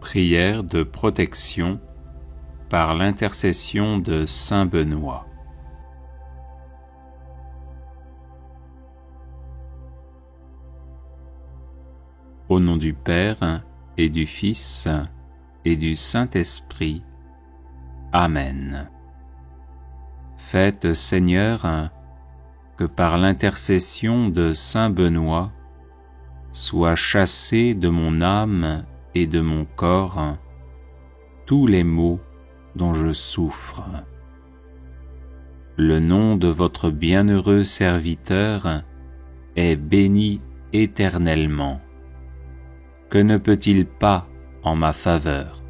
Prière de protection par l'intercession de saint Benoît. Au nom du Père et du Fils et du Saint-Esprit. Amen. Faites, Seigneur, que par l'intercession de saint Benoît soient chassés de mon âme et de mon corps tous les maux dont je souffre. Le nom de votre bienheureux serviteur est béni éternellement. Que ne peut-il pas en ma faveur?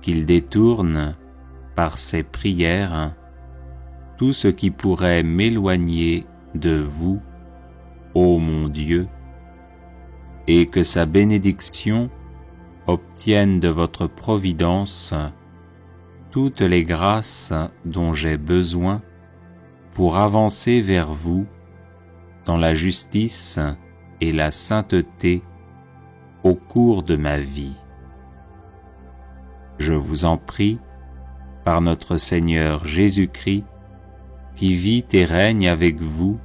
Qu'il détourne, par ses prières, tout ce qui pourrait m'éloigner de vous, ô mon Dieu, et que sa bénédiction obtienne de votre providence toutes les grâces dont j'ai besoin pour avancer vers vous dans la justice et la sainteté au cours de ma vie. Je vous en prie, par notre Seigneur Jésus-Christ, qui vit et règne avec vous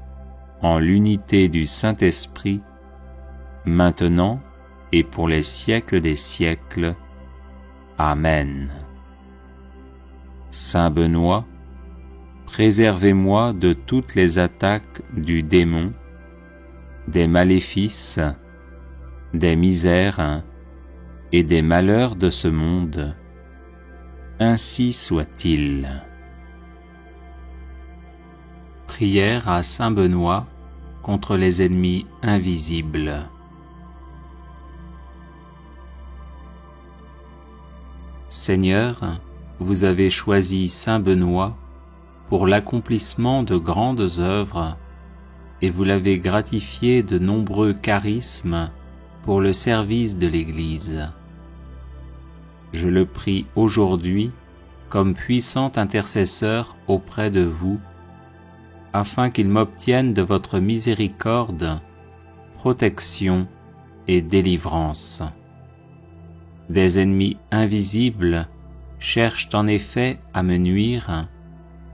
en l'unité du Saint-Esprit, maintenant et pour les siècles des siècles. Amen. Saint Benoît, préservez-moi de toutes les attaques du démon, des maléfices, des misères et des malheurs de ce monde. Ainsi soit-il. Prière à saint Benoît contre les ennemis invisibles. Seigneur, vous avez choisi saint Benoît pour l'accomplissement de grandes œuvres et vous l'avez gratifié de nombreux charismes pour le service de l'Église. Je le prie aujourd'hui comme puissant intercesseur auprès de vous, afin qu'il m'obtienne de votre miséricorde, protection et délivrance. Des ennemis invisibles cherchent en effet à me nuire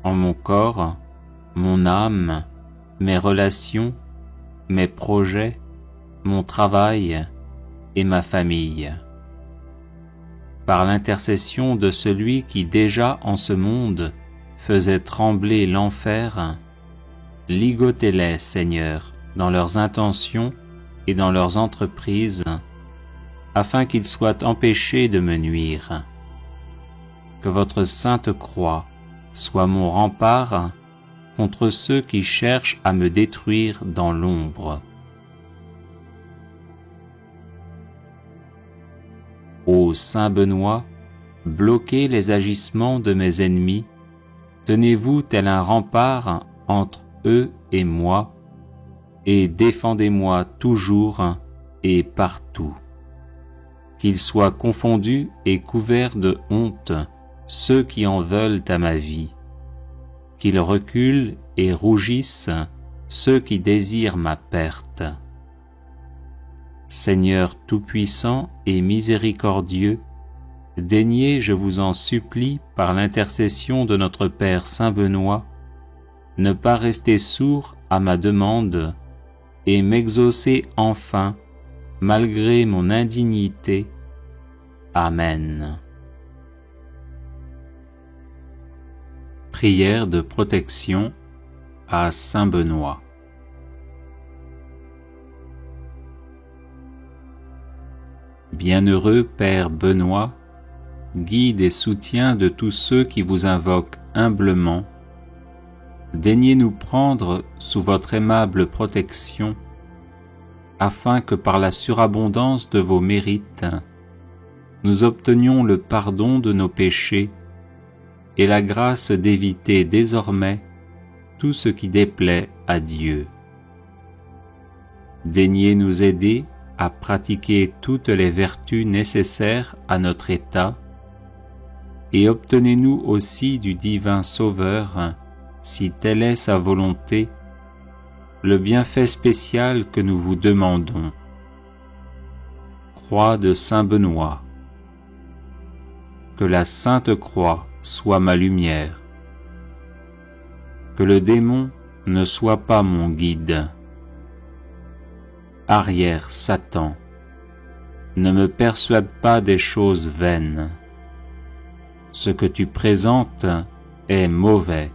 en mon corps, mon âme, mes relations, mes projets, mon travail et ma famille. Par l'intercession de celui qui déjà en ce monde faisait trembler l'enfer, ligotez-les, Seigneur, dans leurs intentions et dans leurs entreprises, afin qu'ils soient empêchés de me nuire. Que votre sainte croix soit mon rempart contre ceux qui cherchent à me détruire dans l'ombre. Ô saint Benoît, bloquez les agissements de mes ennemis, tenez-vous tel un rempart entre eux et moi, et défendez-moi toujours et partout. Qu'ils soient confondus et couverts de honte ceux qui en veulent à ma vie, qu'ils reculent et rougissent ceux qui désirent ma perte. Seigneur tout-puissant et miséricordieux, daignez, je vous en supplie, par l'intercession de notre Père saint Benoît, ne pas rester sourd à ma demande et m'exaucer enfin, malgré mon indignité. Amen. Prière de protection à saint Benoît. Bienheureux Père Benoît, guide et soutien de tous ceux qui vous invoquent humblement, daignez nous prendre sous votre aimable protection, afin que par la surabondance de vos mérites, nous obtenions le pardon de nos péchés et la grâce d'éviter désormais tout ce qui déplaît à Dieu. Daignez nous aider à pratiquer toutes les vertus nécessaires à notre état, et obtenez-nous aussi du divin Sauveur, si telle est sa volonté, le bienfait spécial que nous vous demandons. Croix de saint Benoît. Que la sainte croix soit ma lumière. Que le démon ne soit pas mon guide. Arrière, Satan, ne me persuade pas des choses vaines. Ce que tu présentes est mauvais.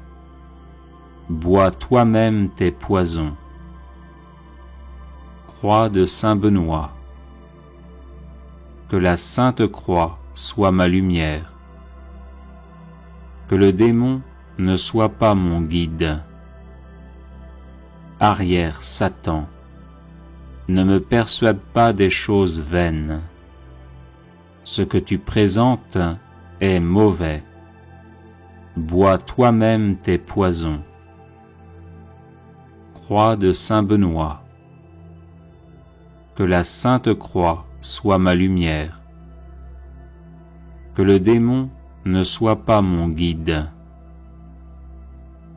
Bois toi-même tes poisons. Croix de saint Benoît. Que la sainte croix soit ma lumière. Que le démon ne soit pas mon guide. Arrière, Satan, ne me persuade pas des choses vaines. Ce que tu présentes est mauvais. Bois toi-même tes poisons. Croix de saint Benoît. Que la sainte croix soit ma lumière. Que le démon ne soit pas mon guide.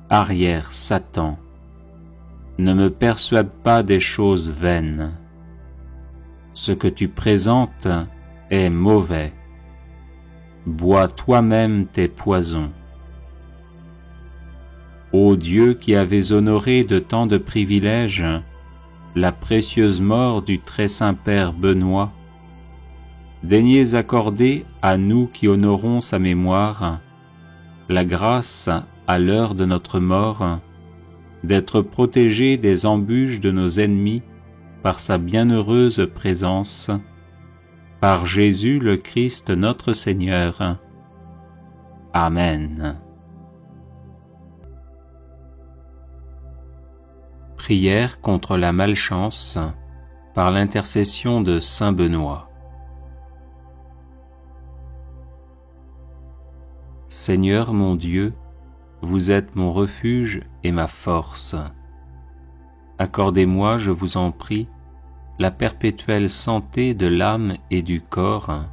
Arrière, Satan, ne me persuade pas des choses vaines. Ce que tu présentes est mauvais. Bois toi-même tes poisons. Ô Dieu qui avais honoré de tant de privilèges la précieuse mort du très saint Père Benoît, daignez accorder à nous qui honorons sa mémoire la grâce, à l'heure de notre mort, d'être protégés des embûches de nos ennemis par sa bienheureuse présence, par Jésus le Christ notre Seigneur. Amen. Prière contre la malchance par l'intercession de saint Benoît. Seigneur mon Dieu, vous êtes mon refuge et ma force. Accordez-moi, je vous en prie, la perpétuelle santé de l'âme et du corps,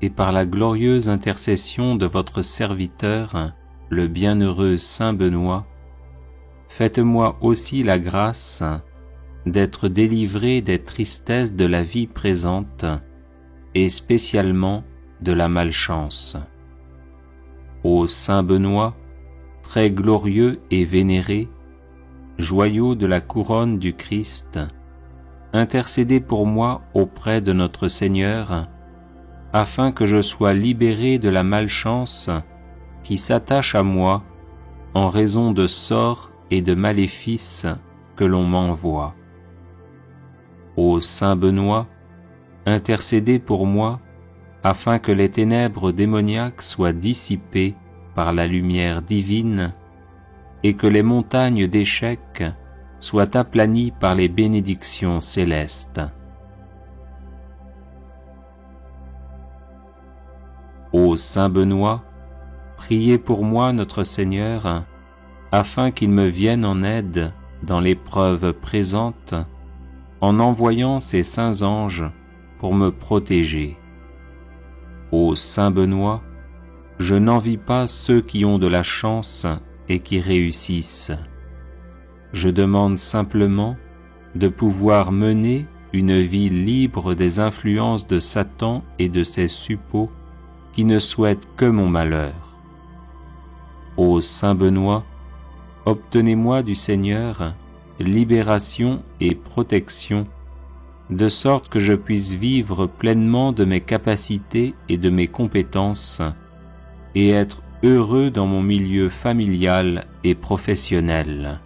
et par la glorieuse intercession de votre serviteur, le bienheureux saint Benoît, faites-moi aussi la grâce d'être délivré des tristesses de la vie présente, et spécialement de la malchance. Ô saint Benoît, très glorieux et vénéré, joyau de la couronne du Christ, intercédez pour moi auprès de notre Seigneur, afin que je sois libéré de la malchance qui s'attache à moi en raison de sorts et de maléfices que l'on m'envoie. Ô saint Benoît, intercédez pour moi, afin que les ténèbres démoniaques soient dissipées par la lumière divine et que les montagnes d'échecs soient aplanies par les bénédictions célestes. Ô saint Benoît, priez pour moi notre Seigneur, afin qu'il me vienne en aide dans l'épreuve présente, en envoyant ses saints anges pour me protéger. Ô saint Benoît, je n'envie pas ceux qui ont de la chance et qui réussissent. Je demande simplement de pouvoir mener une vie libre des influences de Satan et de ses suppôts qui ne souhaitent que mon malheur. Ô saint Benoît, obtenez-moi du Seigneur libération et protection, de sorte que je puisse vivre pleinement de mes capacités et de mes compétences, et être heureux dans mon milieu familial et professionnel.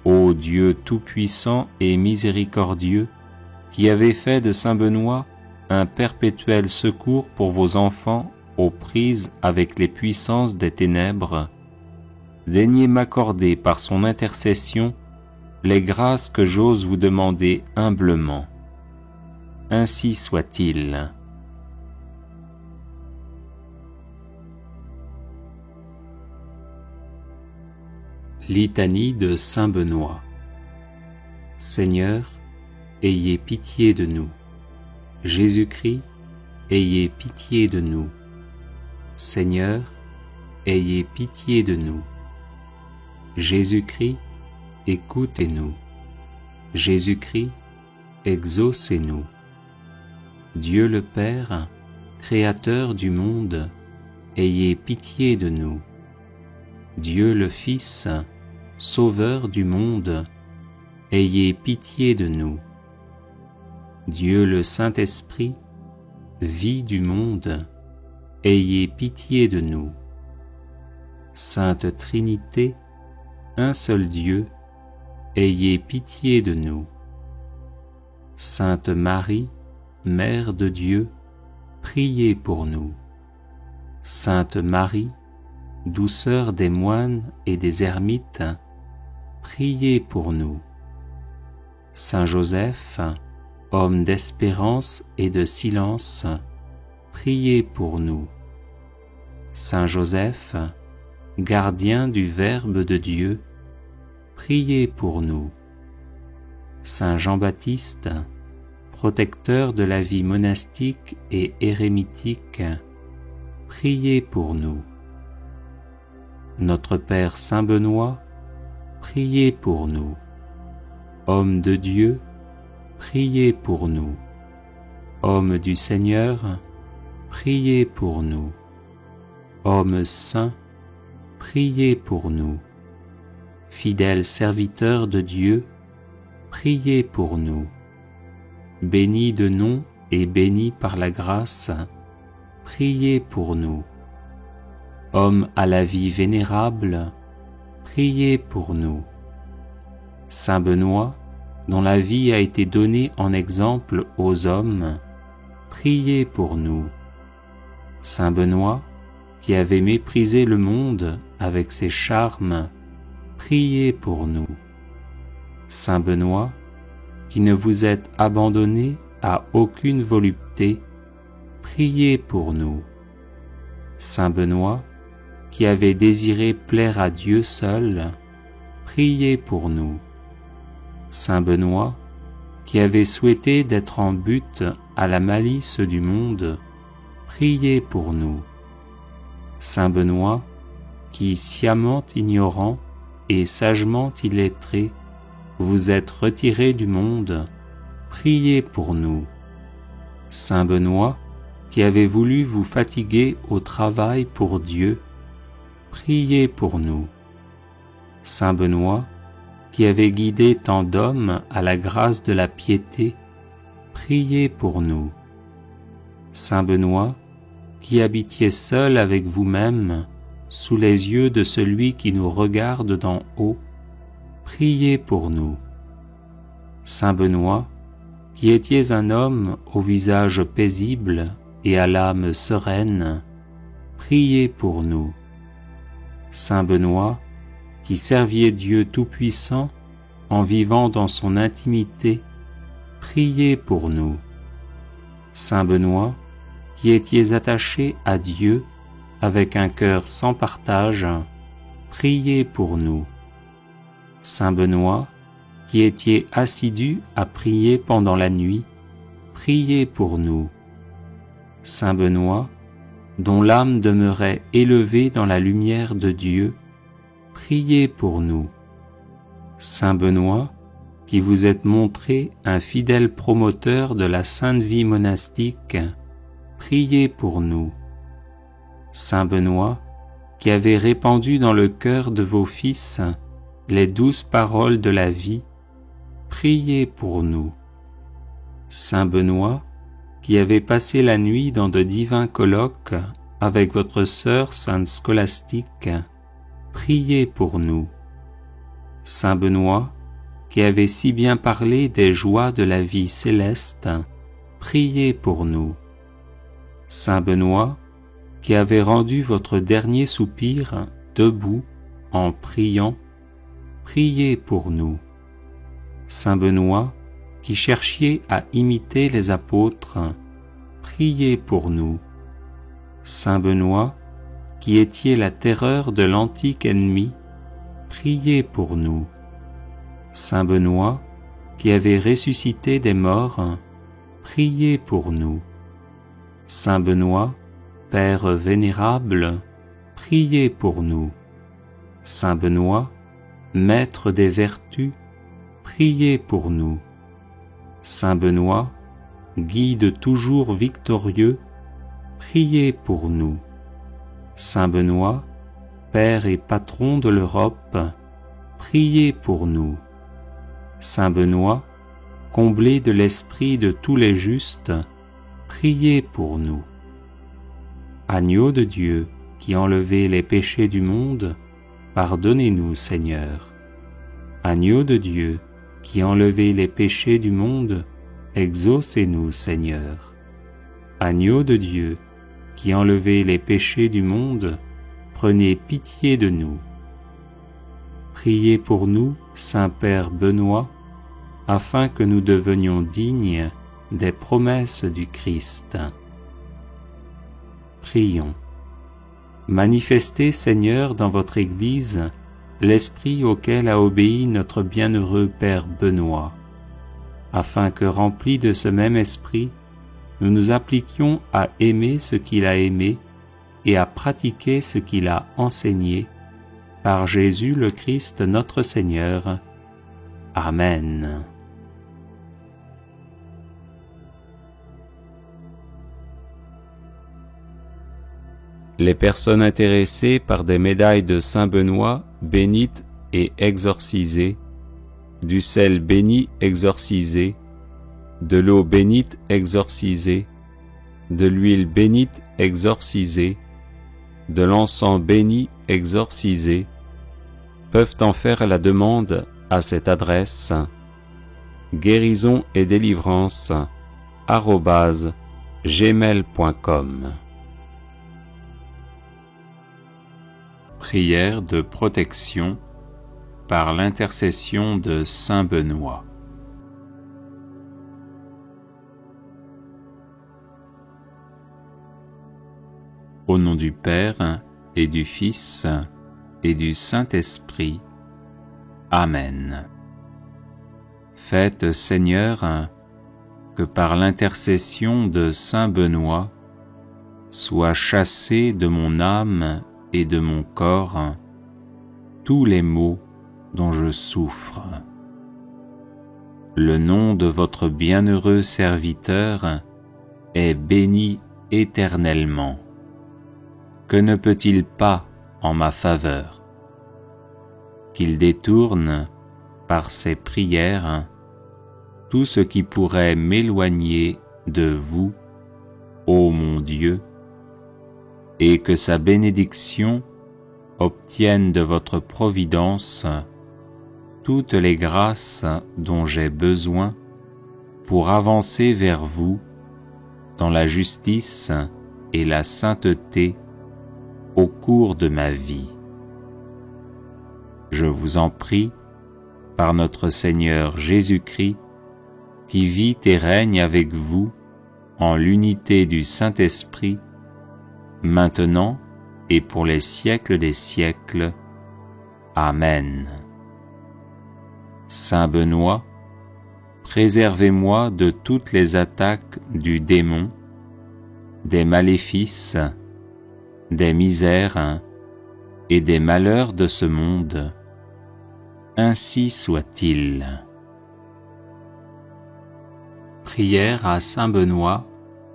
Ô Dieu tout-puissant et miséricordieux, qui avez fait de saint Benoît un perpétuel secours pour vos enfants aux prises avec les puissances des ténèbres, daignez m'accorder par son intercession les grâces que j'ose vous demander humblement. Ainsi soit-il. Litanie de saint Benoît. Seigneur, ayez pitié de nous. Jésus-Christ, ayez pitié de nous. Seigneur, ayez pitié de nous. Jésus-Christ, écoutez-nous. Jésus-Christ, exaucez-nous. Dieu le Père, Créateur du monde, ayez pitié de nous. Dieu le Fils, Sauveur du monde, ayez pitié de nous. Dieu le Saint-Esprit, vie du monde, ayez pitié de nous. Sainte Trinité, un seul Dieu, ayez pitié de nous. Sainte Marie, Mère de Dieu, priez pour nous. Sainte Marie, douceur des moines et des ermites, priez pour nous. Saint Joseph, homme d'espérance et de silence, priez pour nous. Saint Joseph, gardien du Verbe de Dieu, priez pour nous. Saint Jean-Baptiste, protecteur de la vie monastique et érémitique, priez pour nous. Notre Père Saint Benoît, priez pour nous. Homme de Dieu, priez pour nous. Homme du Seigneur, priez pour nous. Homme saint, priez pour nous. Fidèle serviteur de Dieu, priez pour nous. Béni de nom et béni par la grâce, priez pour nous. Homme à la vie vénérable, priez pour nous. Saint Benoît, dont la vie a été donnée en exemple aux hommes, priez pour nous. Saint Benoît, qui avait méprisé le monde avec ses charmes, priez pour nous. Saint Benoît, qui ne vous êtes abandonné à aucune volupté, priez pour nous. Saint Benoît, qui avait désiré plaire à Dieu seul, priez pour nous. Saint Benoît, qui avait souhaité d'être en butte à la malice du monde, priez pour nous. Saint Benoît, qui, sciemment ignorant et sagement illettré, vous êtes retiré du monde, priez pour nous. Saint Benoît, qui avez voulu vous fatiguer au travail pour Dieu, priez pour nous. Saint Benoît, qui avez guidé tant d'hommes à la grâce de la piété, priez pour nous. Saint Benoît, qui habitiez seul avec vous-même, sous les yeux de celui qui nous regarde d'en haut, priez pour nous. Saint Benoît, qui étiez un homme au visage paisible et à l'âme sereine, priez pour nous. Saint Benoît, qui serviez Dieu Tout-Puissant en vivant dans son intimité, priez pour nous. Saint Benoît, qui étiez attaché à Dieu avec un cœur sans partage, priez pour nous. Saint Benoît, qui étiez assidu à prier pendant la nuit, priez pour nous. Saint Benoît, dont l'âme demeurait élevée dans la lumière de Dieu, priez pour nous. Saint Benoît, qui vous êtes montré un fidèle promoteur de la sainte vie monastique, priez pour nous. Saint Benoît, qui avez répandu dans le cœur de vos fils les douces paroles de la vie, priez pour nous. Saint Benoît, qui avez passé la nuit dans de divins colloques avec votre sœur sainte Scolastique, priez pour nous. Saint Benoît, qui avez si bien parlé des joies de la vie céleste, priez pour nous. Saint Benoît, qui avez rendu votre dernier soupir debout en priant, priez pour nous. Saint Benoît, qui cherchiez à imiter les apôtres, priez pour nous. Saint Benoît, qui étiez la terreur de l'antique ennemi, priez pour nous. Saint Benoît, qui avez ressuscité des morts, priez pour nous. Saint Benoît, Père vénérable, priez pour nous. Saint Benoît, Maître des vertus, priez pour nous. Saint Benoît, guide toujours victorieux, priez pour nous. Saint Benoît, Père et patron de l'Europe, priez pour nous. Saint Benoît, comblé de l'esprit de tous les justes, priez pour nous. Agneau de Dieu, qui enlevez les péchés du monde, pardonnez-nous, Seigneur. Agneau de Dieu, qui enlevez les péchés du monde, exaucez-nous, Seigneur. Agneau de Dieu, qui enlevez les péchés du monde, prenez pitié de nous. Priez pour nous, Saint-Père Benoît, afin que nous devenions dignes des promesses du Christ. Prions. Manifestez, Seigneur, dans votre Église, l'esprit auquel a obéi notre bienheureux Père Benoît, afin que, remplis de ce même esprit, nous nous appliquions à aimer ce qu'il a aimé et à pratiquer ce qu'il a enseigné, par Jésus le Christ notre Seigneur. Amen. Les personnes intéressées par des médailles de Saint Benoît bénites et exorcisées, du sel béni exorcisé, de l'eau bénite exorcisée, de l'huile bénite exorcisée, de l'encens béni exorcisé, peuvent en faire la demande à cette adresse: guérison et délivrance @gmail.com. Prière de protection par l'intercession de Saint Benoît. Au nom du Père et du Fils et du Saint-Esprit. Amen. Faites, Seigneur, que par l'intercession de Saint Benoît soient chassés de mon âme et de mon corps tous les maux dont je souffre. Le nom de votre bienheureux serviteur est béni éternellement. Que ne peut-il pas en ma faveur? Qu'il détourne, par ses prières, tout ce qui pourrait m'éloigner de vous, ô mon Dieu, et que sa bénédiction obtienne de votre providence toutes les grâces dont j'ai besoin pour avancer vers vous dans la justice et la sainteté au cours de ma vie. Je vous en prie, par notre Seigneur Jésus-Christ, qui vit et règne avec vous en l'unité du Saint-Esprit, maintenant et pour les siècles des siècles. Amen. Saint Benoît, préservez-moi de toutes les attaques du démon, des maléfices, des misères et des malheurs de ce monde. Ainsi soit-il. Prière à Saint Benoît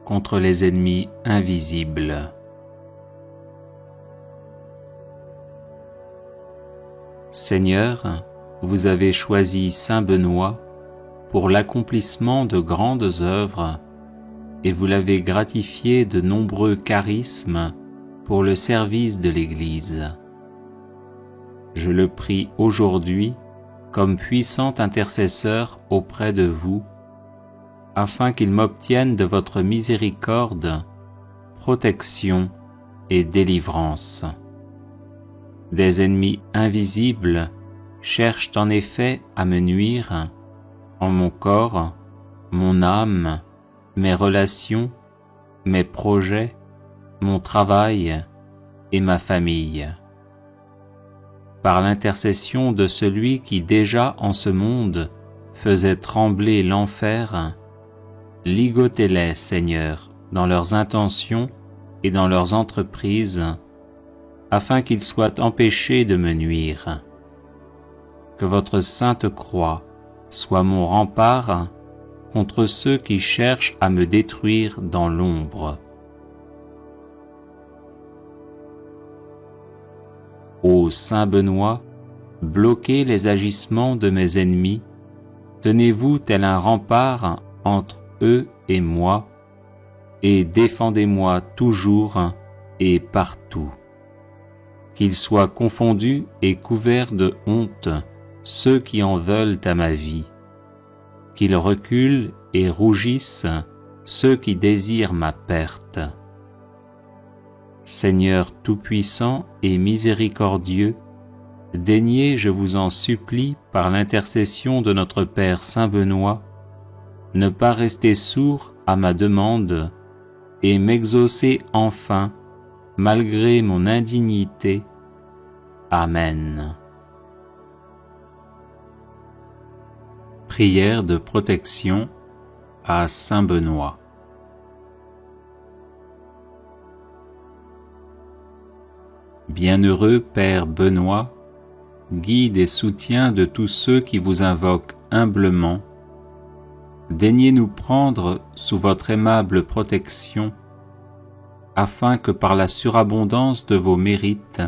contre les ennemis invisibles. Seigneur, vous avez choisi Saint Benoît pour l'accomplissement de grandes œuvres et vous l'avez gratifié de nombreux charismes pour le service de l'Église. Je le prie aujourd'hui comme puissant intercesseur auprès de vous, afin qu'il m'obtienne de votre miséricorde, protection et délivrance. Des ennemis invisibles cherchent en effet à me nuire en mon corps, mon âme, mes relations, mes projets, mon travail et ma famille. Par l'intercession de celui qui déjà en ce monde faisait trembler l'enfer, ligotez-les, Seigneur, dans leurs intentions et dans leurs entreprises, afin qu'ils soient empêchés de me nuire. Que votre sainte croix soit mon rempart contre ceux qui cherchent à me détruire dans l'ombre. Ô saint Benoît, bloquez les agissements de mes ennemis, tenez-vous tel un rempart entre eux et moi, et défendez-moi toujours et partout. Qu'ils soient confondus et couverts de honte ceux qui en veulent à ma vie, qu'ils reculent et rougissent ceux qui désirent ma perte. Seigneur tout-puissant et miséricordieux, daignez, je vous en supplie, par l'intercession de notre Père Saint Benoît, ne pas rester sourd à ma demande et m'exaucer enfin, malgré mon indignité. Amen. Prière de protection à Saint Benoît. Bienheureux Père Benoît, guide et soutien de tous ceux qui vous invoquent humblement, daignez nous prendre sous votre aimable protection, afin que par la surabondance de vos mérites,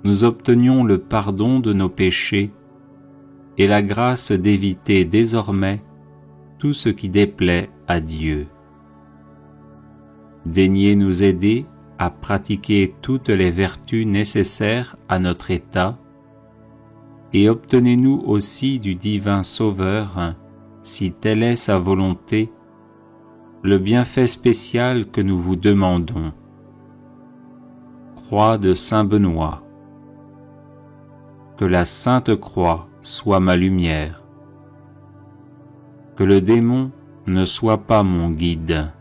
nous obtenions le pardon de nos péchés et la grâce d'éviter désormais tout ce qui déplaît à Dieu. Daignez nous aider à pratiquer toutes les vertus nécessaires à notre état, et obtenez-nous aussi du divin Sauveur, si telle est sa volonté, le bienfait spécial que nous vous demandons. Croix de Saint Benoît. Que la Sainte Croix soit ma lumière. Que le démon ne soit pas mon guide.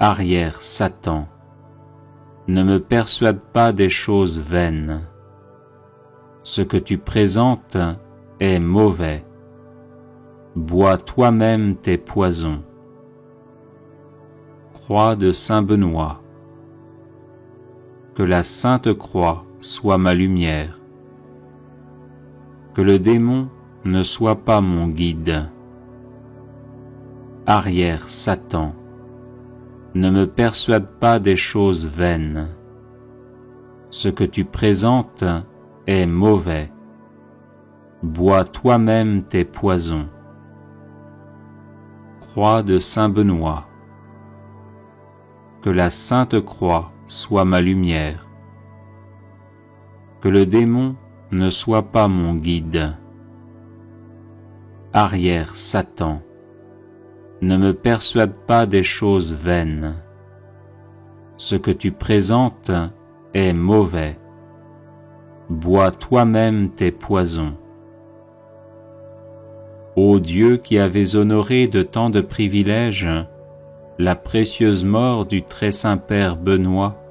Arrière Satan, ne me persuade pas des choses vaines. Ce que tu présentes est mauvais. Bois toi-même tes poisons. Croix de Saint Benoît. Que la Sainte Croix soit ma lumière. Que le démon ne soit pas mon guide. Arrière Satan, ne me persuade pas des choses vaines. Ce que tu présentes est mauvais. Bois toi-même tes poisons. Croix de Saint Benoît. Que la Sainte Croix soit ma lumière. Que le démon ne soit pas mon guide. Arrière Satan, ne me persuade pas des choses vaines. Ce que tu présentes est mauvais. Bois toi-même tes poisons. Ô Dieu qui avais honoré de tant de privilèges la précieuse mort du très saint Père Benoît,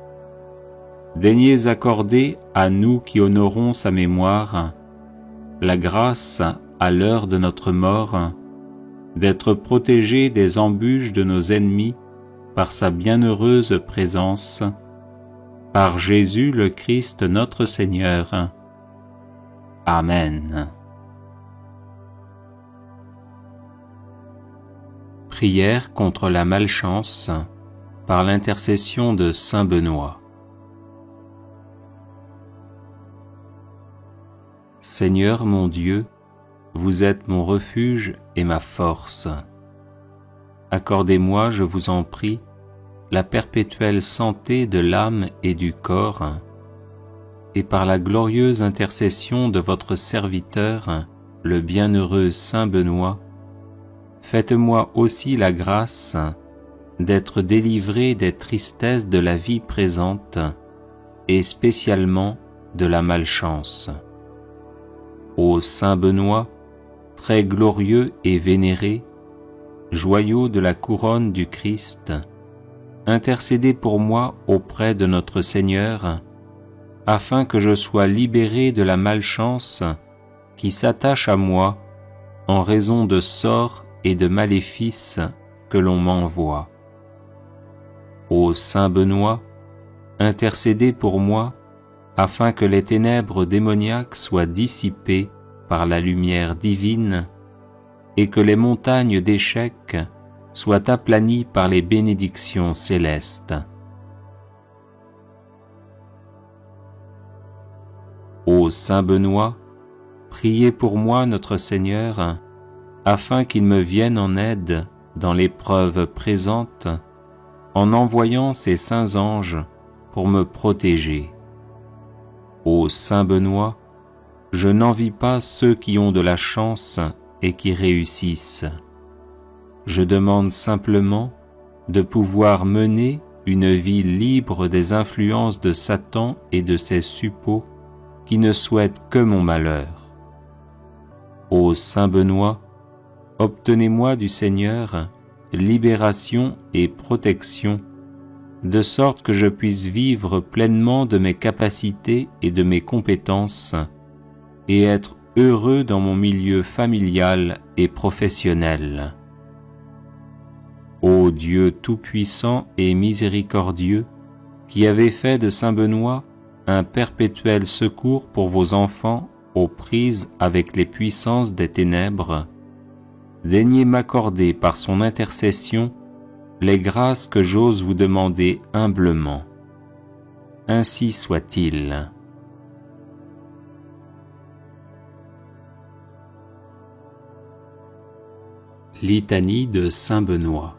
daignez accorder à nous qui honorons sa mémoire la grâce, à l'heure de notre mort, d'être protégés des embûches de nos ennemis par sa bienheureuse présence, par Jésus le Christ notre Seigneur. Amen. Prière contre la malchance par l'intercession de Saint Benoît. Seigneur mon Dieu, vous êtes mon refuge et ma force. Accordez-moi, je vous en prie, la perpétuelle santé de l'âme et du corps, et par la glorieuse intercession de votre serviteur, le bienheureux Saint Benoît, faites-moi aussi la grâce d'être délivré des tristesses de la vie présente, et spécialement de la malchance. Ô Saint Benoît, très glorieux et vénéré, joyau de la couronne du Christ, intercédez pour moi auprès de notre Seigneur, afin que je sois libéré de la malchance qui s'attache à moi en raison de sorts et de maléfices que l'on m'envoie. Ô Saint Benoît, intercédez pour moi, afin que les ténèbres démoniaques soient dissipées par la lumière divine et que les montagnes d'échecs soient aplanies par les bénédictions célestes. Ô Saint Benoît, priez pour moi notre Seigneur, afin qu'il me vienne en aide dans l'épreuve présente, en envoyant ses saints anges pour me protéger. Ô Saint Benoît, je n'envie pas ceux qui ont de la chance et qui réussissent. Je demande simplement de pouvoir mener une vie libre des influences de Satan et de ses suppôts qui ne souhaitent que mon malheur. Ô Saint Benoît, obtenez-moi du Seigneur libération et protection, de sorte que je puisse vivre pleinement de mes capacités et de mes compétences, et être heureux dans mon milieu familial et professionnel. Ô Dieu tout-puissant et miséricordieux, qui avez fait de Saint Benoît un perpétuel secours pour vos enfants aux prises avec les puissances des ténèbres, daignez m'accorder par son intercession les grâces que j'ose vous demander humblement. Ainsi soit-il. Litanie de Saint Benoît.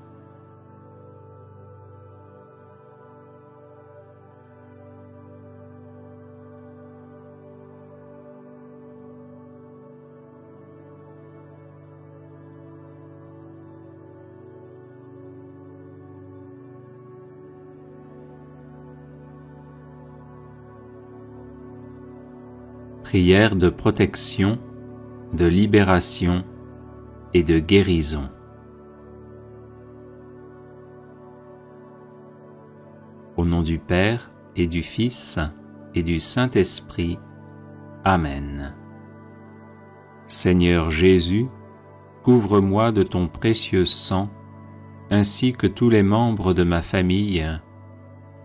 Prière de protection, de libération et de guérison. Au nom du Père et du Fils et du Saint-Esprit. Amen. Seigneur Jésus, couvre-moi de ton précieux sang, ainsi que tous les membres de ma famille,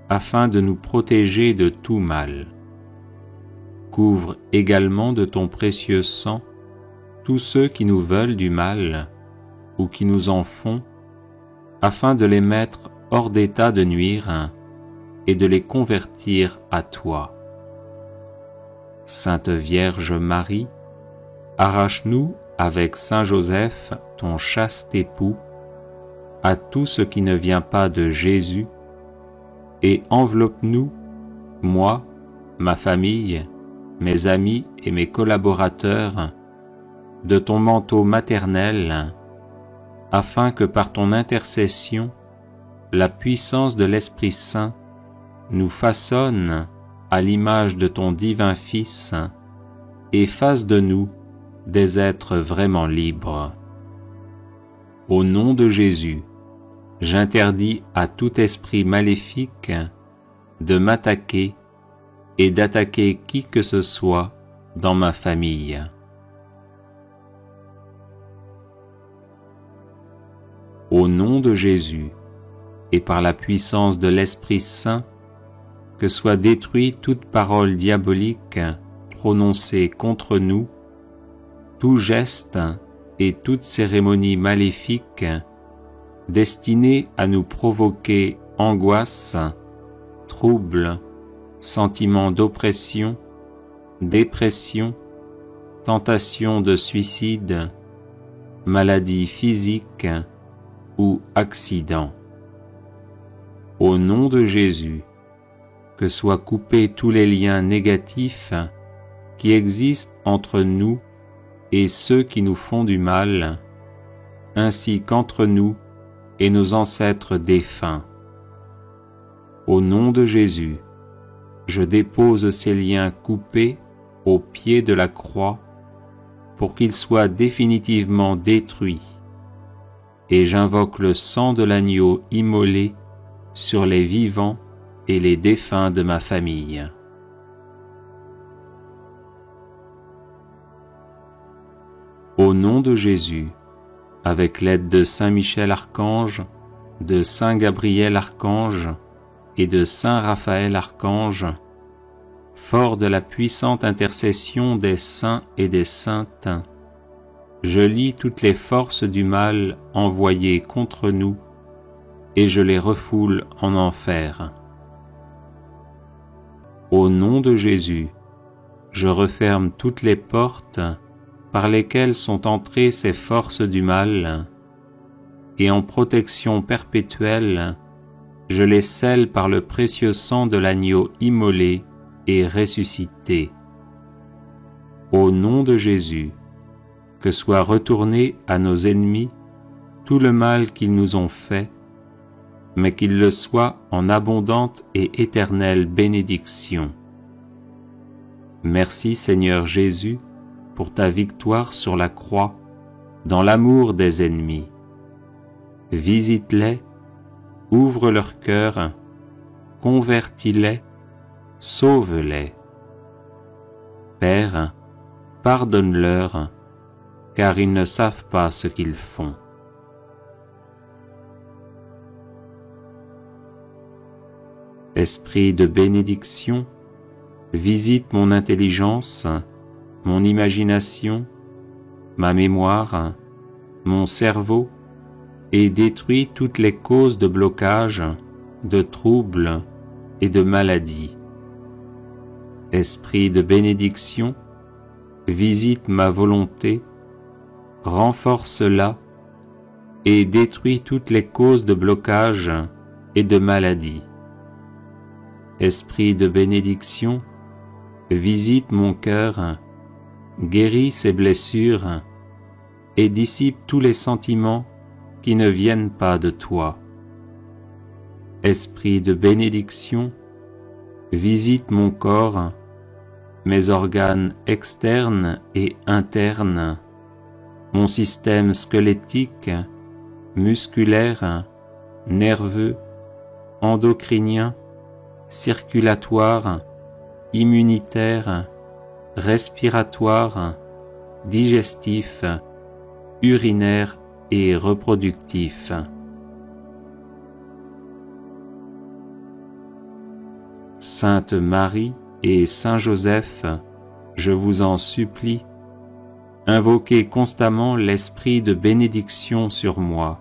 afin de nous protéger de tout mal. Couvre également de ton précieux sang tous ceux qui nous veulent du mal ou qui nous en font, afin de les mettre hors d'état de nuire et de les convertir à toi. Sainte Vierge Marie, arrache-nous avec Saint Joseph, ton chaste époux, à tout ce qui ne vient pas de Jésus, et enveloppe-nous, moi, ma famille, mes amis et mes collaborateurs, de ton manteau maternel, afin que par ton intercession, la puissance de l'Esprit Saint nous façonne à l'image de ton divin Fils et fasse de nous des êtres vraiment libres. Au nom de Jésus, j'interdis à tout esprit maléfique de m'attaquer et d'attaquer qui que ce soit dans ma famille. Au nom de Jésus, et par la puissance de l'Esprit Saint, que soit détruite toute parole diabolique prononcée contre nous, tout geste et toute cérémonie maléfique destinée à nous provoquer angoisse, trouble, sentiment d'oppression, dépression, tentation de suicide, maladie physique ou accident. Au nom de Jésus, que soient coupés tous les liens négatifs qui existent entre nous et ceux qui nous font du mal, ainsi qu'entre nous et nos ancêtres défunts. Au nom de Jésus, je dépose ces liens coupés au pied de la croix pour qu'ils soient définitivement détruits, et j'invoque le sang de l'agneau immolé sur les vivants et les défunts de ma famille. Au nom de Jésus, avec l'aide de Saint Michel Archange, de Saint Gabriel Archange et de Saint Raphaël Archange, fort de la puissante intercession des saints et des saintes, je lis toutes les forces du mal envoyées contre nous, et je les refoule en enfer. Au nom de Jésus, je referme toutes les portes par lesquelles sont entrées ces forces du mal, et en protection perpétuelle, je les scelle par le précieux sang de l'agneau immolé et ressuscité. Au nom de Jésus, que soit retourné à nos ennemis tout le mal qu'ils nous ont fait, mais qu'il le soit en abondante et éternelle bénédiction. Merci Seigneur Jésus pour ta victoire sur la croix, dans l'amour des ennemis. Visite-les, ouvre leur cœur, convertis-les, sauve-les. Père, pardonne-leur, car ils ne savent pas ce qu'ils font. Esprit de bénédiction, visite mon intelligence, mon imagination, ma mémoire, mon cerveau, et détruis toutes les causes de blocage, de troubles et de maladies. Esprit de bénédiction, visite ma volonté, renforce-la et détruis toutes les causes de blocage et de maladies. Esprit de bénédiction, visite mon cœur, guéris ses blessures et dissipe tous les sentiments qui ne viennent pas de toi. Esprit de bénédiction, visite mon corps, mes organes externes et internes, mon système squelettique, musculaire, nerveux, endocrinien, circulatoire, immunitaire, respiratoire, digestif, urinaire et reproductif. Sainte Marie et Saint Joseph, je vous en supplie, invoquez constamment l'esprit de bénédiction sur moi,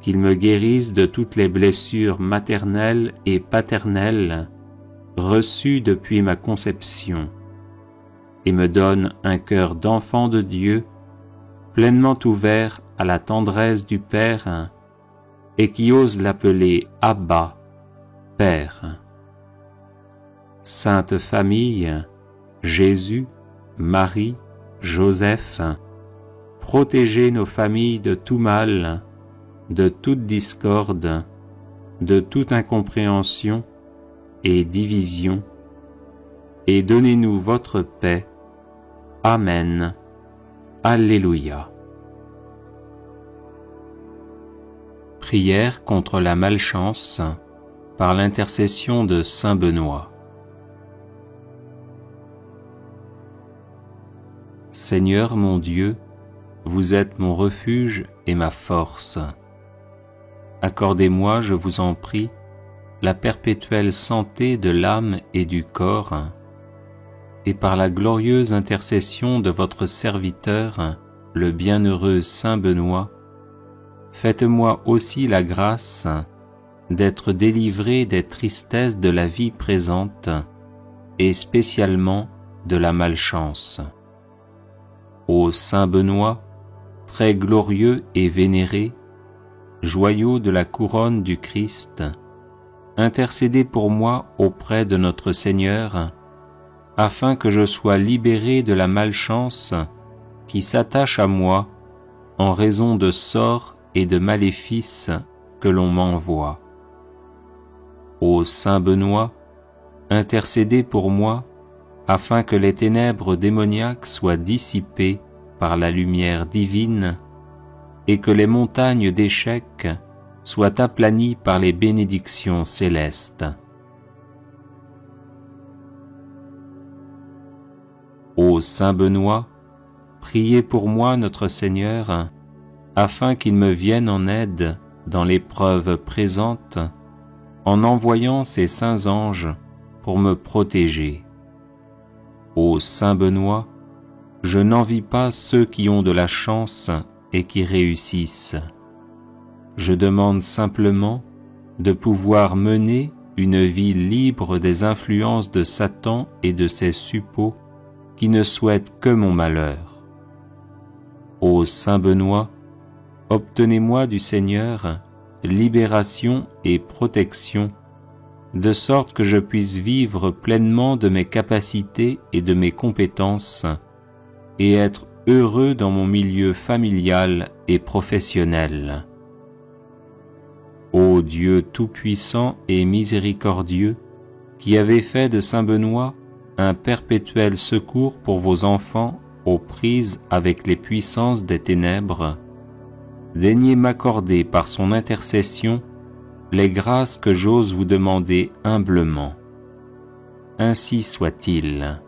qu'il me guérisse de toutes les blessures maternelles et paternelles reçues depuis ma conception, et me donne un cœur d'enfant de Dieu, pleinement ouvert à la tendresse du Père, et qui ose l'appeler Abba, Père. Sainte Famille, Jésus, Marie, Joseph, protégez nos familles de tout mal, de toute discorde, de toute incompréhension et division, et donnez-nous votre paix. Amen. Alléluia. Prière contre la malchance par l'intercession de Saint Benoît. Seigneur mon Dieu, vous êtes mon refuge et ma force. Accordez-moi, je vous en prie, la perpétuelle santé de l'âme et du corps, et par la glorieuse intercession de votre serviteur, le bienheureux Saint Benoît, faites-moi aussi la grâce d'être délivré des tristesses de la vie présente, et spécialement de la malchance. Ô Saint Benoît, très glorieux et vénéré, joyau de la couronne du Christ, intercédez pour moi auprès de notre Seigneur, afin que je sois libéré de la malchance qui s'attache à moi en raison de sorts et de maléfices que l'on m'envoie. Ô Saint Benoît, intercédez pour moi, afin que les ténèbres démoniaques soient dissipées par la lumière divine et que les montagnes d'échecs soient aplanies par les bénédictions célestes. Ô Saint Benoît, priez pour moi notre Seigneur, afin qu'il me vienne en aide dans l'épreuve présente, en envoyant ses saints anges pour me protéger. Ô Saint Benoît, je n'envie pas ceux qui ont de la chance et qui réussissent. Je demande simplement de pouvoir mener une vie libre des influences de Satan et de ses suppôts qui ne souhaitent que mon malheur. Ô Saint Benoît, obtenez-moi du Seigneur libération et protection, de sorte que je puisse vivre pleinement de mes capacités et de mes compétences, et être heureux dans mon milieu familial et professionnel. Ô Dieu tout-puissant et miséricordieux, qui avez fait de Saint Benoît un perpétuel secours pour vos enfants aux prises avec les puissances des ténèbres, daignez m'accorder par son intercession les grâces que j'ose vous demander humblement. Ainsi soit-il.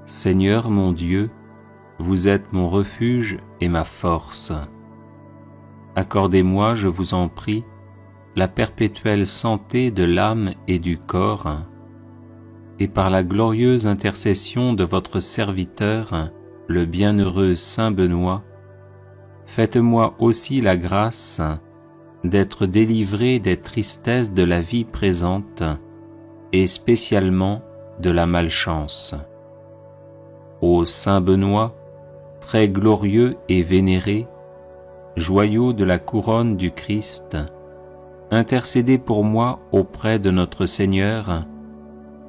Seigneur mon Dieu, vous êtes mon refuge et ma force. Accordez-moi, je vous en prie, la perpétuelle santé de l'âme et du corps, et par la glorieuse intercession de votre serviteur, le bienheureux Saint Benoît, faites-moi aussi la grâce d'être délivré des tristesses de la vie présente et spécialement de la malchance. Ô Saint Benoît, très glorieux et vénéré, joyau de la couronne du Christ, intercédez pour moi auprès de notre Seigneur,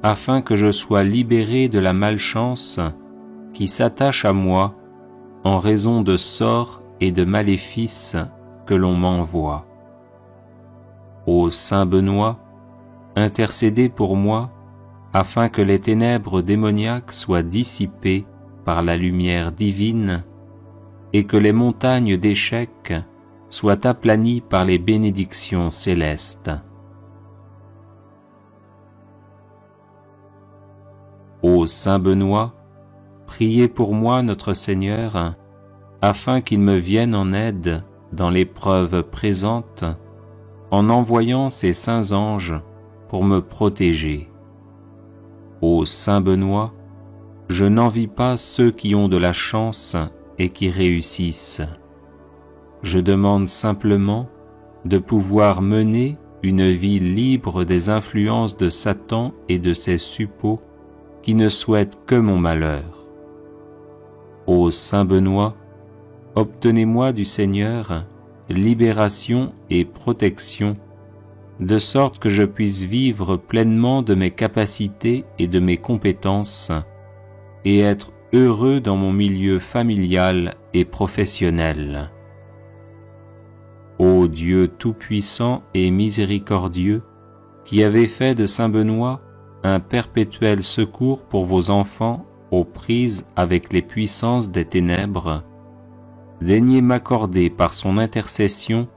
afin que je sois libéré de la malchance qui s'attache à moi en raison de sorts et de maléfices que l'on m'envoie. Ô Saint Benoît, intercédez pour moi, afin que les ténèbres démoniaques soient dissipées par la lumière divine et que les montagnes d'échecs soient aplanies par les bénédictions célestes. Ô Saint Benoît, priez pour moi notre Seigneur, afin qu'il me vienne en aide dans l'épreuve présente, en envoyant ses saints anges pour me protéger. Ô Saint Benoît, je n'envie pas ceux qui ont de la chance et qui réussissent. Je demande simplement de pouvoir mener une vie libre des influences de Satan et de ses suppôts qui ne souhaitent que mon malheur. Ô Saint Benoît, obtenez-moi du Seigneur libération et protection, de sorte que je puisse vivre pleinement de mes capacités et de mes compétences, et être heureux dans mon milieu familial et professionnel. Ô Dieu tout-puissant et miséricordieux, qui avez fait de Saint Benoît un perpétuel secours pour vos enfants aux prises avec les puissances des ténèbres, daignez m'accorder par son intercession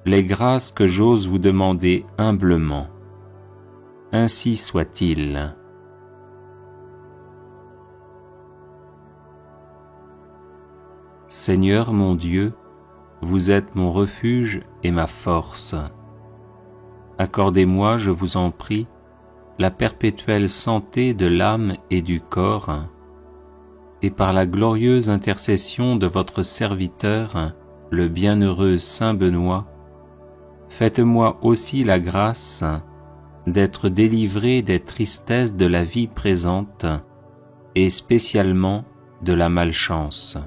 les grâces que j'ose vous demander humblement. Ainsi soit-il. Seigneur mon Dieu, vous êtes mon refuge et ma force. Accordez-moi, je vous en prie, la perpétuelle santé de l'âme et du corps, et par la glorieuse intercession de votre serviteur, le bienheureux Saint Benoît, faites-moi aussi la grâce d'être délivré des tristesses de la vie présente, et spécialement de la malchance.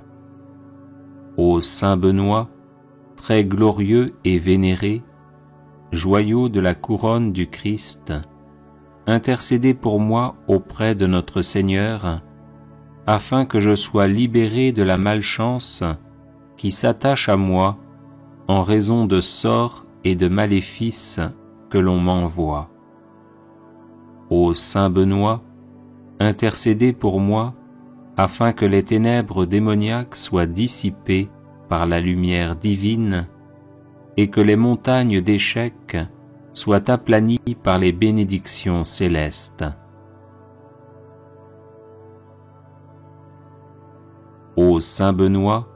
Ô Saint Benoît, très glorieux et vénéré, joyau de la couronne du Christ, intercédez pour moi auprès de notre Seigneur, afin que je sois libéré de la malchance qui s'attache à moi en raison de sorts et de maléfices que l'on m'envoie. Ô Saint Benoît, intercédez pour moi, afin que les ténèbres démoniaques soient dissipées par la lumière divine, et que les montagnes d'échecs soient aplanies par les bénédictions célestes. Ô Saint Benoît,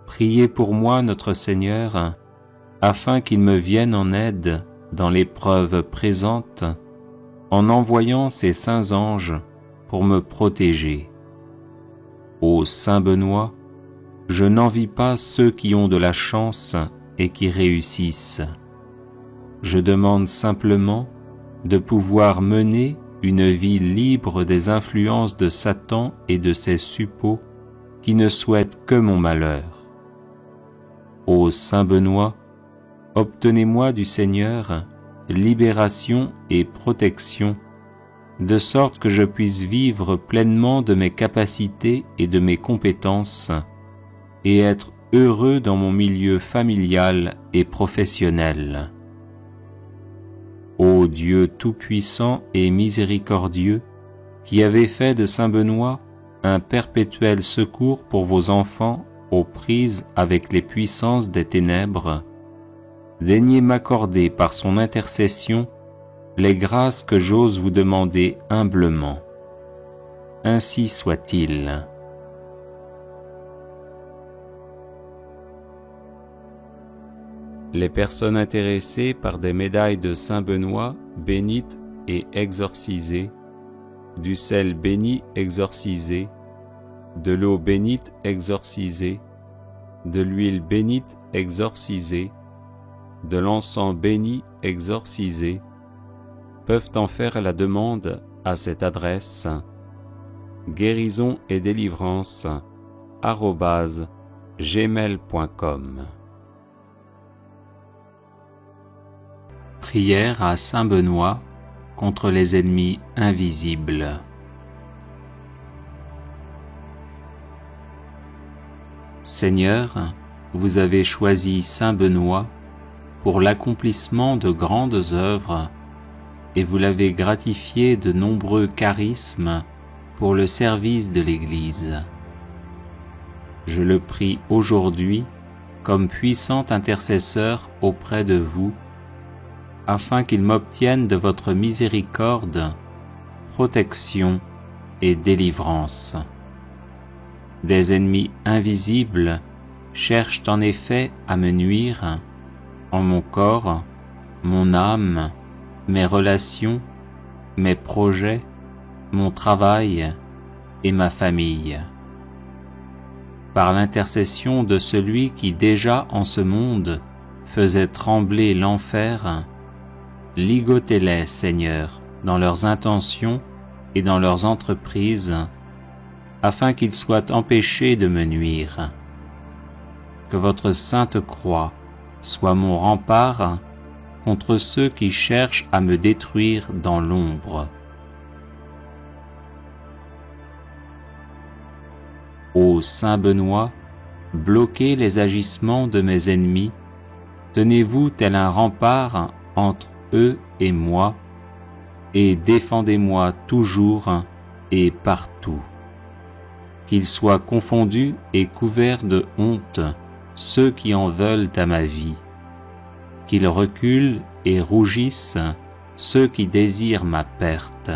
priez pour moi notre Seigneur, afin qu'il me vienne en aide dans l'épreuve présente, en envoyant ses saints anges pour me protéger. Ô Saint Benoît, je n'envie pas ceux qui ont de la chance et qui réussissent. Je demande simplement de pouvoir mener une vie libre des influences de Satan et de ses suppôts qui ne souhaitent que mon malheur. Ô Saint Benoît, obtenez-moi du Seigneur libération et protection, de sorte que je puisse vivre pleinement de mes capacités et de mes compétences, et être heureux dans mon milieu familial et professionnel. Ô Dieu tout-puissant et miséricordieux, qui avez fait de Saint Benoît un perpétuel secours pour vos enfants aux prises avec les puissances des ténèbres, daignez m'accorder par son intercession les grâces que j'ose vous demander humblement. Ainsi soit-il. Les personnes intéressées par des médailles de Saint Benoît bénites et exorcisées, du sel béni exorcisé, de l'eau bénite exorcisée, de l'huile bénite exorcisée, de l'encens béni exorcisé, peuvent en faire la demande à cette adresse guérison et délivrance @gmail.com. Prière à Saint Benoît contre les ennemis invisibles. Seigneur, vous avez choisi Saint Benoît pour l'accomplissement de grandes œuvres et vous l'avez gratifié de nombreux charismes pour le service de l'Église. Je le prie aujourd'hui comme puissant intercesseur auprès de vous, afin qu'il m'obtienne de votre miséricorde, protection et délivrance. Des ennemis invisibles cherchent en effet à me nuire en mon corps, mon âme, mes relations, mes projets, mon travail et ma famille. Par l'intercession de celui qui déjà en ce monde faisait trembler l'enfer, ligotez-les, Seigneur, dans leurs intentions et dans leurs entreprises, afin qu'ils soient empêchés de me nuire. Que votre sainte croix soit mon rempart contre ceux qui cherchent à me détruire dans l'ombre. Ô Saint Benoît, bloquez les agissements de mes ennemis, tenez-vous tel un rempart entre eux et moi, et défendez-moi toujours et partout. Qu'ils soient confondus et couverts de honte ceux qui en veulent à ma vie. Qu'ils reculent et rougissent ceux qui désirent ma perte.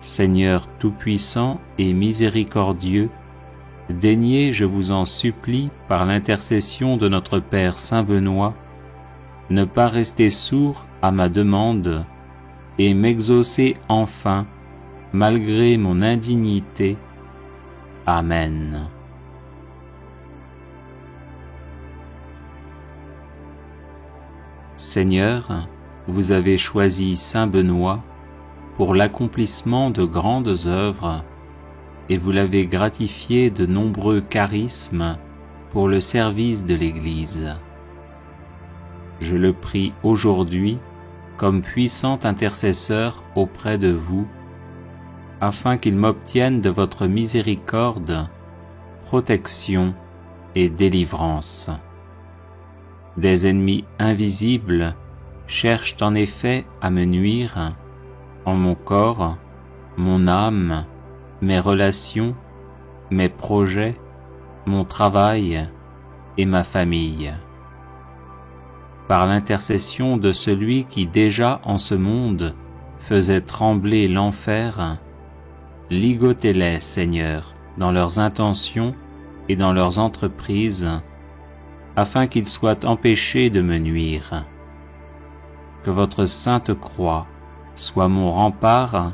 Seigneur tout-puissant et miséricordieux, daignez, je vous en supplie, par l'intercession de notre Père Saint Benoît, ne pas rester sourd à ma demande et m'exaucer enfin, malgré mon indignité. Amen. Seigneur, vous avez choisi Saint Benoît pour l'accomplissement de grandes œuvres et vous l'avez gratifié de nombreux charismes pour le service de l'Église. Je le prie aujourd'hui comme puissant intercesseur auprès de vous, afin qu'il m'obtienne de votre miséricorde, protection et délivrance. Des ennemis invisibles cherchent en effet à me nuire en mon corps, mon âme, mes relations, mes projets, mon travail et ma famille. Par l'intercession de celui qui déjà en ce monde faisait trembler l'enfer, ligotez-les, Seigneur, dans leurs intentions et dans leurs entreprises, afin qu'ils soient empêchés de me nuire. Que votre sainte croix soit mon rempart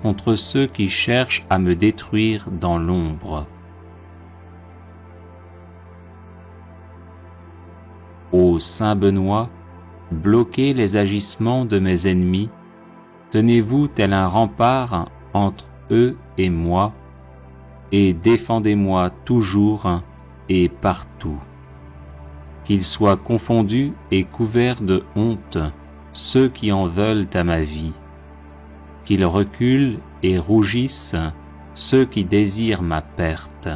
contre ceux qui cherchent à me détruire dans l'ombre. Ô Saint Benoît, bloquez les agissements de mes ennemis, tenez-vous tel un rempart entre eux et moi, et défendez-moi toujours et partout. Qu'ils soient confondus et couverts de honte ceux qui en veulent à ma vie, qu'ils reculent et rougissent ceux qui désirent ma perte.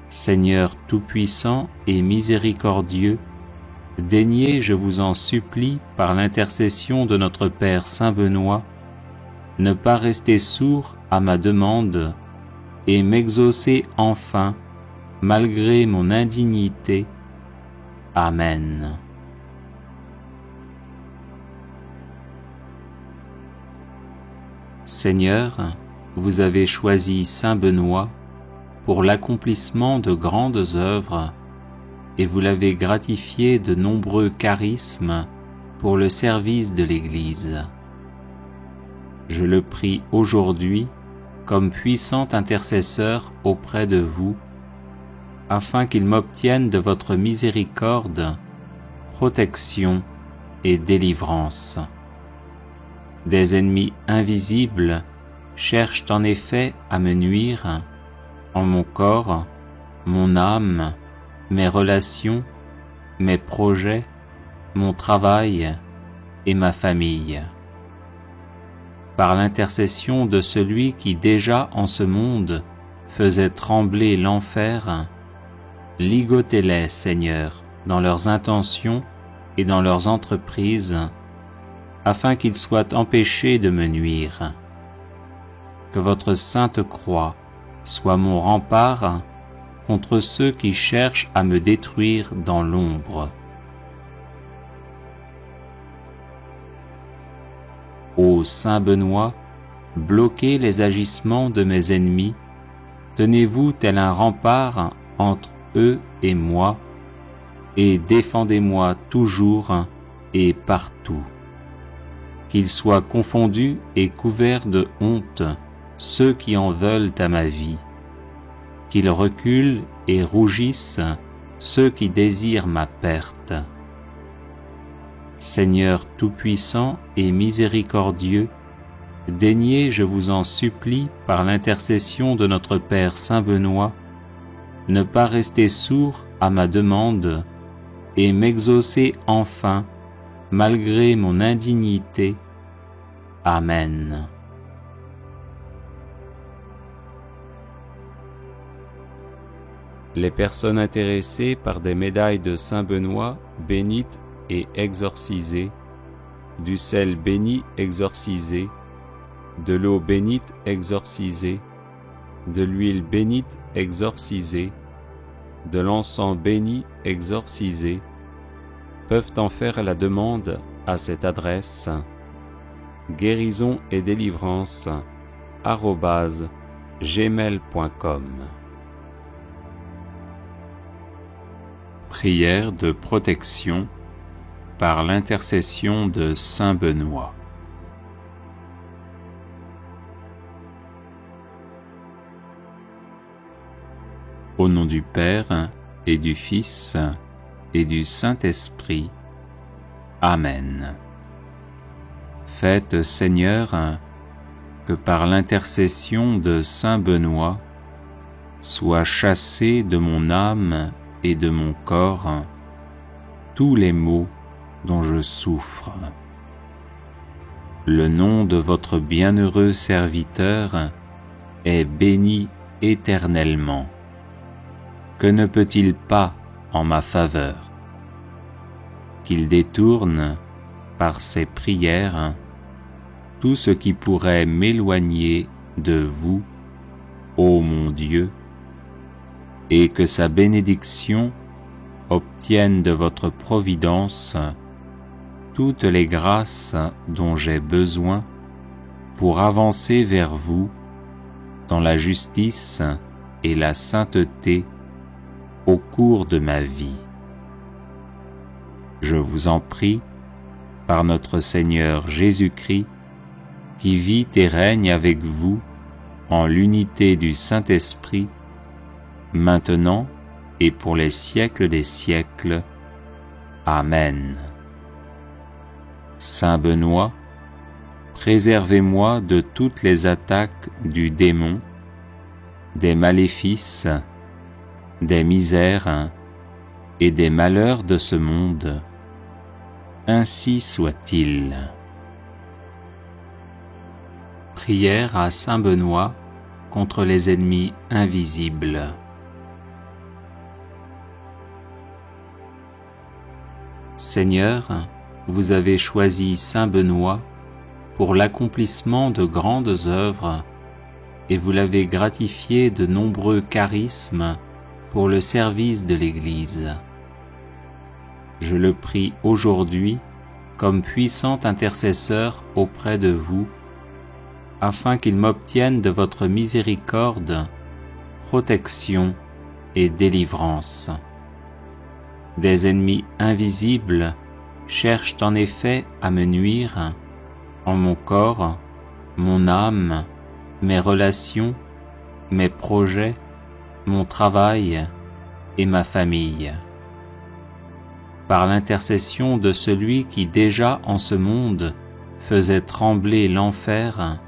Seigneur tout-puissant et miséricordieux, daignez, je vous en supplie, par l'intercession de notre Père Saint Benoît, ne pas rester sourd à ma demande et m'exaucer enfin, malgré mon indignité. Amen. Seigneur, vous avez choisi Saint Benoît pour l'accomplissement de grandes œuvres, et vous l'avez gratifié de nombreux charismes pour le service de l'Église. Je le prie aujourd'hui comme puissant intercesseur auprès de vous, afin qu'il m'obtienne de votre miséricorde, protection et délivrance. Des ennemis invisibles cherchent en effet à me nuire en mon corps, mon âme, mes relations, mes projets, mon travail et ma famille. Par l'intercession de celui qui déjà en ce monde faisait trembler l'enfer, ligotez-les, Seigneur, dans leurs intentions et dans leurs entreprises, afin qu'ils soient empêchés de me nuire. Que votre sainte croix soit mon rempart contre ceux qui cherchent à me détruire dans l'ombre. Ô Saint Benoît, bloquez les agissements de mes ennemis, tenez-vous tel un rempart entre eux et moi, et défendez-moi toujours et partout. Qu'ils soient confondus et couverts de honte ceux qui en veulent à ma vie, qu'ils reculent et rougissent ceux qui désirent ma perte. Seigneur tout-puissant et miséricordieux, daignez, je vous en supplie, par l'intercession de notre Père Saint Benoît, ne pas rester sourd à ma demande et m'exaucer enfin, malgré mon indignité. Amen. Les personnes intéressées par des médailles de Saint Benoît bénites et exorcisées, du sel béni exorcisé, de l'eau bénite exorcisée, de l'huile bénite exorcisée, de l'encens béni exorcisé, peuvent en faire la demande à cette adresse: guérison et délivrance @gmail.com. Prière de protection par l'intercession de Saint Benoît. Au nom du Père et du Fils et du Saint-Esprit. Amen. Faites, Seigneur, que par l'intercession de Saint Benoît soient chassés de mon âme et de mon corps tous les maux dont je souffre. Le nom de votre bienheureux serviteur est béni éternellement. Que ne peut-il pas en ma faveur? Qu'il détourne, par ses prières, tout ce qui pourrait m'éloigner de vous, ô mon Dieu, et que sa bénédiction obtienne de votre providence toutes les grâces dont j'ai besoin pour avancer vers vous dans la justice et la sainteté au cours de ma vie. Je vous en prie, par notre Seigneur Jésus-Christ, qui vit et règne avec vous en l'unité du Saint-Esprit, maintenant et pour les siècles des siècles. Amen. Saint Benoît, préservez-moi de toutes les attaques du démon, des maléfices, des misères et des malheurs de ce monde. Ainsi soit-il. Prière à Saint Benoît contre les ennemis invisibles. Seigneur, vous avez choisi Saint Benoît pour l'accomplissement de grandes œuvres et vous l'avez gratifié de nombreux charismes pour le service de l'Église. Je le prie aujourd'hui comme puissant intercesseur auprès de vous, afin qu'il m'obtienne de votre miséricorde, protection et délivrance. Des ennemis invisibles cherchent en effet à me nuire en mon corps, mon âme, mes relations, mes projets, mon travail et ma famille. Par l'intercession de celui qui déjà en ce monde faisait trembler l'enfer,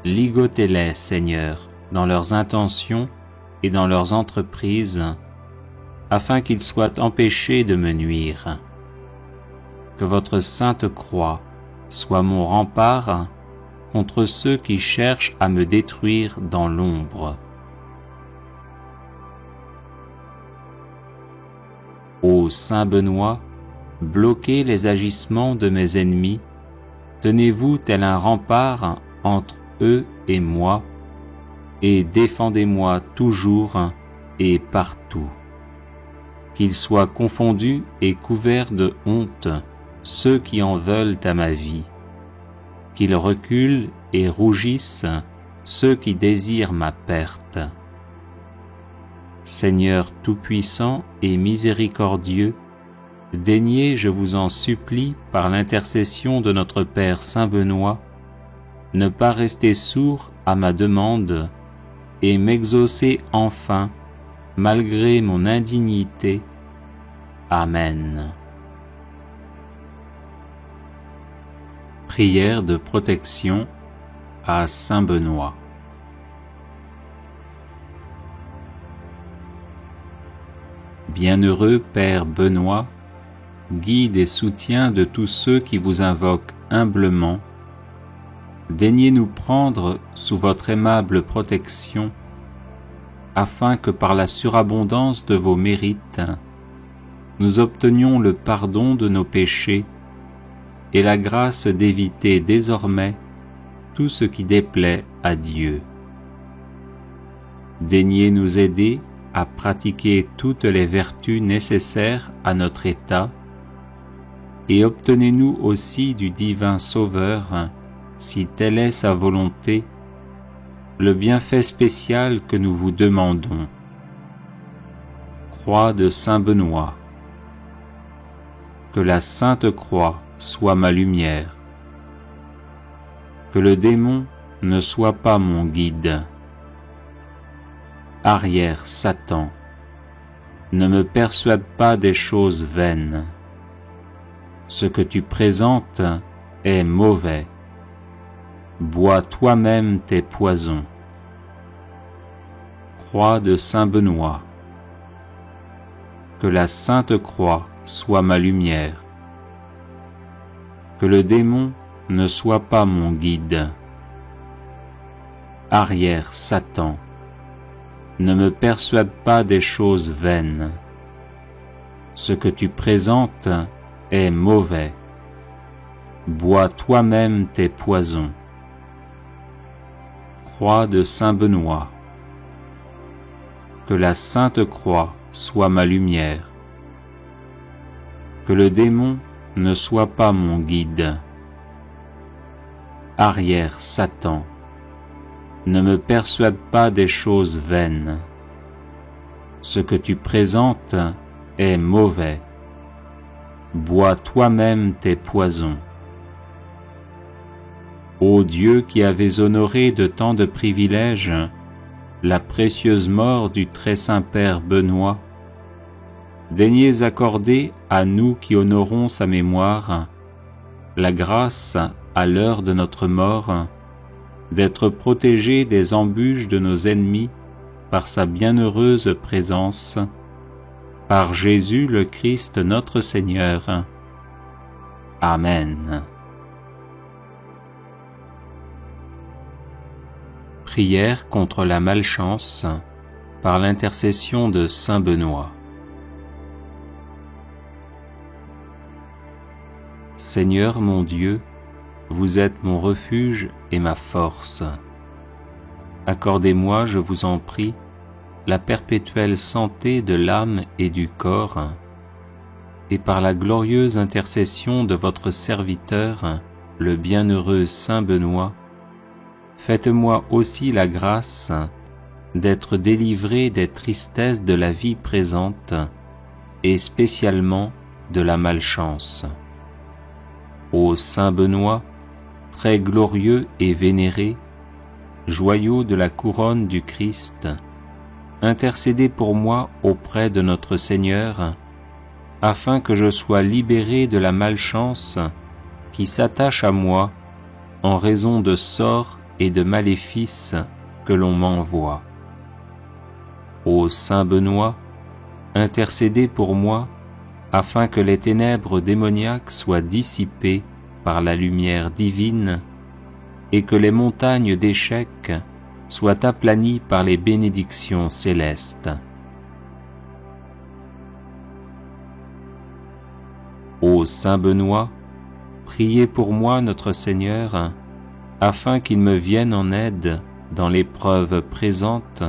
ligotez-les, Seigneur, dans leurs intentions et dans leurs entreprises, afin qu'ils soient empêchés de me nuire. Que votre sainte croix soit mon rempart contre ceux qui cherchent à me détruire dans l'ombre. Ô Saint Benoît, bloquez les agissements de mes ennemis, tenez-vous tel un rempart entre eux et moi, et défendez-moi toujours et partout. Qu'ils soient confondus et couverts de honte ceux qui en veulent à ma vie, qu'ils reculent et rougissent ceux qui désirent ma perte. Seigneur tout-puissant et miséricordieux, daignez, je vous en supplie, par l'intercession de notre Père Saint Benoît, ne pas rester sourd à ma demande et m'exaucer enfin, malgré mon indignité. Amen. Prière de protection à Saint Benoît. Bienheureux Père Benoît, guide et soutien de tous ceux qui vous invoquent humblement, daignez nous prendre sous votre aimable protection, afin que par la surabondance de vos mérites, nous obtenions le pardon de nos péchés et la grâce d'éviter désormais tout ce qui déplaît à Dieu. Daignez nous aider à pratiquer toutes les vertus nécessaires à notre état et obtenez-nous aussi du divin Sauveur, si telle est sa volonté, le bienfait spécial que nous vous demandons. Croix de Saint Benoît. Que la Sainte Croix soit ma lumière. Que le démon ne soit pas mon guide. Arrière, Satan, ne me persuade pas des choses vaines. Ce que tu présentes est mauvais. Bois toi-même tes poisons. Croix de Saint Benoît. Que la Sainte Croix soit ma lumière. Que le démon ne soit pas mon guide. Arrière, Satan, ne me persuade pas des choses vaines. Ce que tu présentes est mauvais. Bois toi-même tes poisons. Croix de Saint Benoît. Que la Sainte Croix soit ma lumière. Que le démon ne soit pas mon guide. Arrière, Satan, ne me persuade pas des choses vaines. Ce que tu présentes est mauvais. bois toi-même tes poisons. Ô Dieu qui avez honoré de tant de privilèges la précieuse mort du très saint Père Benoît, daignez accorder à nous qui honorons sa mémoire la grâce, à l'heure de notre mort, d'être protégés des embûches de nos ennemis par sa bienheureuse présence, par Jésus le Christ notre Seigneur. Amen. Prière contre la malchance par l'intercession de saint Benoît. Seigneur mon Dieu, vous êtes mon refuge et ma force. Accordez-moi, je vous en prie, la perpétuelle santé de l'âme et du corps, et par la glorieuse intercession de votre serviteur, le bienheureux saint Benoît, faites-moi aussi la grâce d'être délivré des tristesses de la vie présente et spécialement de la malchance. Ô saint Benoît, très glorieux et vénéré, joyau de la couronne du Christ, intercédez pour moi auprès de notre Seigneur, afin que je sois libéré de la malchance qui s'attache à moi en raison de sorts et de maléfices que l'on m'envoie. Ô saint Benoît, intercédez pour moi, afin que les ténèbres démoniaques soient dissipées par la lumière divine et que les montagnes d'échecs soient aplanies par les bénédictions célestes. Ô saint Benoît, priez pour moi notre Seigneur, afin qu'il me vienne en aide dans l'épreuve présente,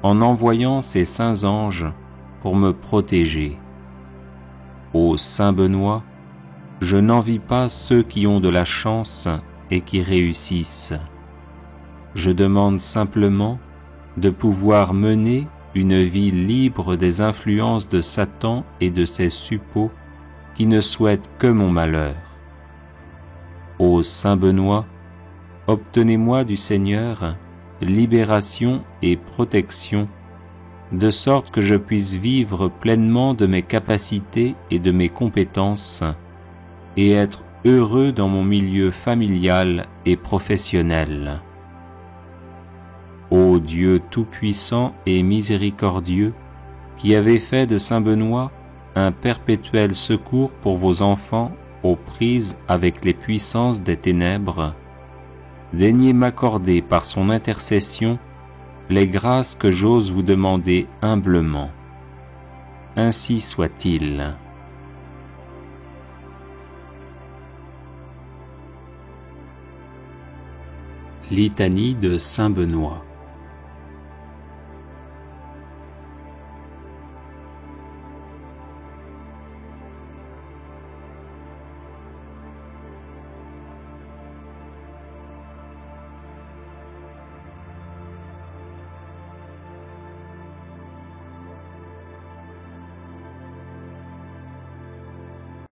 en envoyant ses saints anges pour me protéger. Ô saint Benoît, je n'envie pas ceux qui ont de la chance et qui réussissent. Je demande simplement de pouvoir mener une vie libre des influences de Satan et de ses suppôts qui ne souhaitent que mon malheur. Ô saint Benoît, obtenez-moi du Seigneur libération et protection, de sorte que je puisse vivre pleinement de mes capacités et de mes compétences, et être heureux dans mon milieu familial et professionnel. Ô Dieu tout-puissant et miséricordieux, qui avez fait de saint Benoît un perpétuel secours pour vos enfants aux prises avec les puissances des ténèbres, daignez m'accorder par son intercession les grâces que j'ose vous demander humblement. Ainsi soit-il. Litanie de saint Benoît.